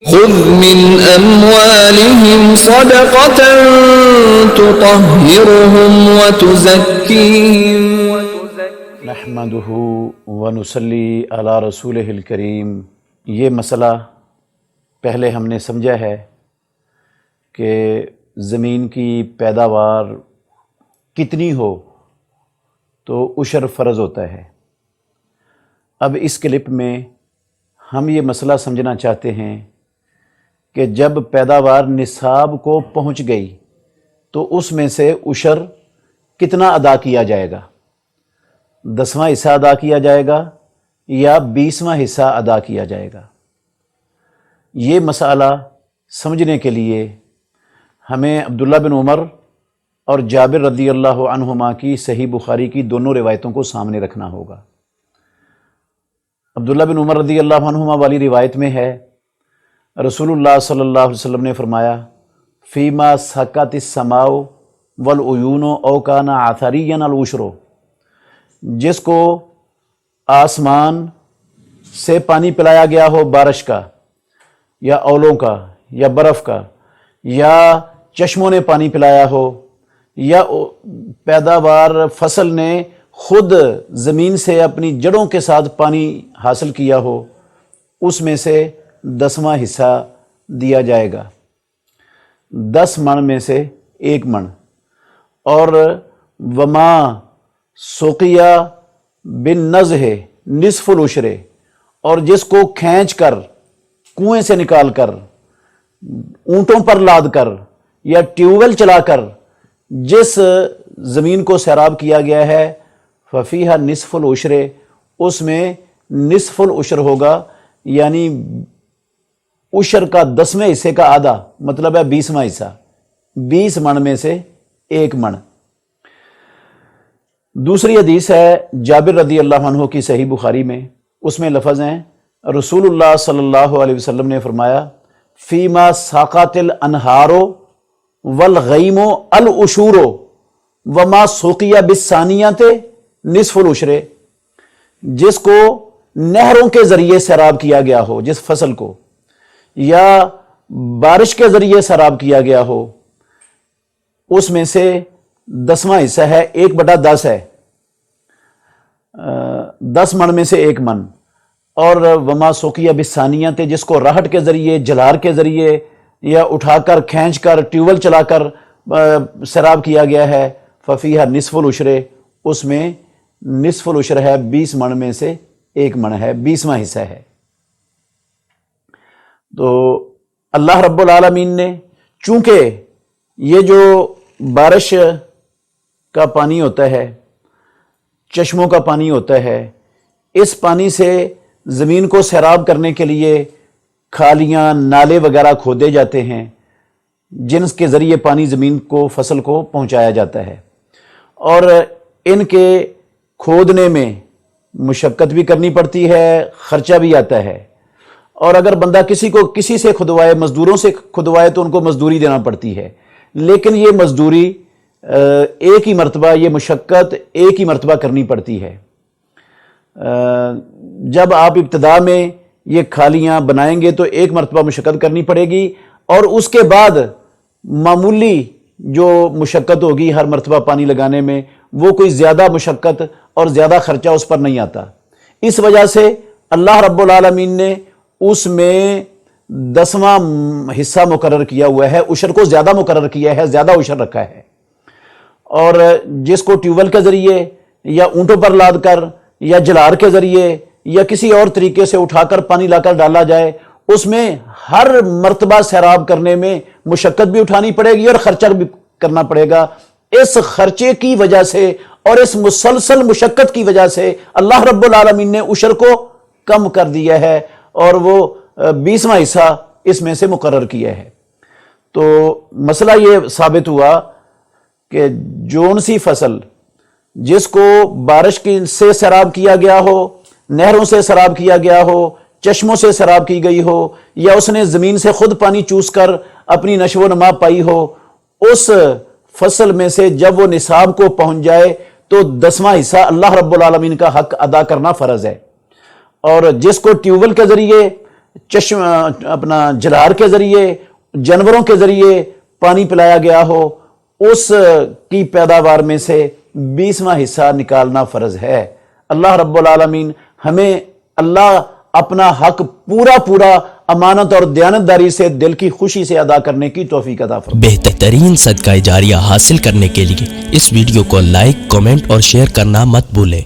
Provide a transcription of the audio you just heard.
خذ من أموالهم صدقة تطهرهم وتزكيهم نحمده ونصلی علی رسولہ الکریم۔ یہ مسئلہ پہلے ہم نے سمجھا ہے کہ زمین کی پیداوار کتنی ہو تو عشر فرض ہوتا ہے۔ اب اس کلپ میں ہم یہ مسئلہ سمجھنا چاہتے ہیں کہ جب پیداوار نصاب کو پہنچ گئی تو اس میں سے عشر کتنا ادا کیا جائے گا؟ 10واں حصہ ادا کیا جائے گا یا 20واں حصہ ادا کیا جائے گا؟ یہ مسئلہ سمجھنے کے لیے ہمیں عبداللہ بن عمر اور جابر رضی اللہ عنہما کی صحیح بخاری کی دونوں روایتوں کو سامنے رکھنا ہوگا۔ عبداللہ بن عمر رضی اللہ عنہما والی روایت میں ہے، رسول اللہ صلی اللہ علیہ وسلم نے فرمایا، فیما سکت السماء والعیون او کان عثریا العشر، جس کو آسمان سے پانی پلایا گیا ہو بارش کا یا اولوں کا یا برف کا، یا چشموں نے پانی پلایا ہو، یا پیداوار فصل نے خود زمین سے اپنی جڑوں کے ساتھ پانی حاصل کیا ہو، اس میں سے 10واں حصہ دیا جائے گا، 10 من میں سے 1 من۔ اور وما سقیا بالنضح نصف العشر، اور جس کو کھینچ کر کنویں سے نکال کر اونٹوں پر لاد کر یا ٹیوب ویل چلا کر جس زمین کو سیراب کیا گیا ہے، ففیہا نصف العشر، اس میں نصف العشر ہوگا، یعنی عشر کا 10ویں حصے کا آدھا، مطلب ہے 20واں حصہ، 20 من میں سے 1 من۔ دوسری حدیث ہے جابر رضی اللہ عنہ کی صحیح بخاری میں، اس میں لفظ ہیں، رسول اللہ صلی اللہ علیہ وسلم نے فرمایا، فیما ساقات الانہار والغیم العشور وما سقیا بالثانیۃ نصف العشر، جس کو نہروں کے ذریعے سیراب کیا گیا ہو، جس فصل کو، یا بارش کے ذریعے سیراب کیا گیا ہو، اس میں سے 10واں حصہ ہے، 1/10 ہے، 10 من میں سے 1 من۔ اور وما سقیا بالثانیۃ، جس کو راہٹ کے ذریعے، جلار کے ذریعے، یا اٹھا کر کھینچ کر ٹیوبل چلا کر سیراب کیا گیا ہے، ففیہا نصف العشر، اس میں نصف العشر ہے، 20 من میں سے 1 من ہے، 20واں حصہ ہے۔ تو اللہ رب العالمین نے چونکہ یہ جو بارش کا پانی ہوتا ہے، چشموں کا پانی ہوتا ہے، اس پانی سے زمین کو سیراب کرنے کے لیے کھالیاں، نالے وغیرہ کھودے جاتے ہیں، جن کے ذریعے پانی زمین کو، فصل کو پہنچایا جاتا ہے، اور ان کے کھودنے میں مشقت بھی کرنی پڑتی ہے، خرچہ بھی آتا ہے، اور اگر بندہ کسی سے کھدوائے، مزدوروں سے کھدوائے، تو ان کو مزدوری دینا پڑتی ہے، لیکن یہ مزدوری ایک ہی مرتبہ، یہ مشقت ایک ہی مرتبہ کرنی پڑتی ہے۔ جب آپ ابتدا میں یہ کھالیاں بنائیں گے تو ایک مرتبہ مشقت کرنی پڑے گی، اور اس کے بعد معمولی جو مشقت ہوگی ہر مرتبہ پانی لگانے میں، وہ کوئی زیادہ مشقت اور زیادہ خرچہ اس پر نہیں آتا۔ اس وجہ سے اللہ رب العالمین نے اس میں 10واں حصہ مقرر کیا ہوا ہے، عشر کو زیادہ مقرر کیا ہے، زیادہ عشر رکھا ہے۔ اور جس کو ٹیوبل کے ذریعے یا اونٹوں پر لاد کر یا جلار کے ذریعے یا کسی اور طریقے سے اٹھا کر پانی لا کر ڈالا جائے، اس میں ہر مرتبہ سیراب کرنے میں مشقت بھی اٹھانی پڑے گی اور خرچہ بھی کرنا پڑے گا۔ اس خرچے کی وجہ سے اور اس مسلسل مشقت کی وجہ سے اللہ رب العالمین نے عشر کو کم کر دیا ہے، اور وہ 20واں حصہ اس میں سے مقرر کیا ہے۔ تو مسئلہ یہ ثابت ہوا کہ جون سی فصل جس کو بارش سے سیراب کیا گیا ہو، نہروں سے سیراب کیا گیا ہو، چشموں سے سیراب کی گئی ہو، یا اس نے زمین سے خود پانی چوس کر اپنی نشو و نما پائی ہو، اس فصل میں سے جب وہ نصاب کو پہنچ جائے تو 10واں حصہ اللہ رب العالمین کا حق ادا کرنا فرض ہے۔ اور جس کو ٹیوبل کے ذریعے چشم اپنا جلار کے ذریعے جانوروں کے ذریعے پانی پلایا گیا ہو، اس کی پیداوار میں سے 20واں حصہ نکالنا فرض ہے۔ اللہ رب العالمین ہمیں اللہ اپنا حق پورا امانت اور دیانتداری سے دل کی خوشی سے ادا کرنے کی توفیق عطا فرمائے۔ بہترین صدقہ جاریہ حاصل کرنے کے لیے اس ویڈیو کو لائک، کمنٹ اور شیئر کرنا مت بھولیں۔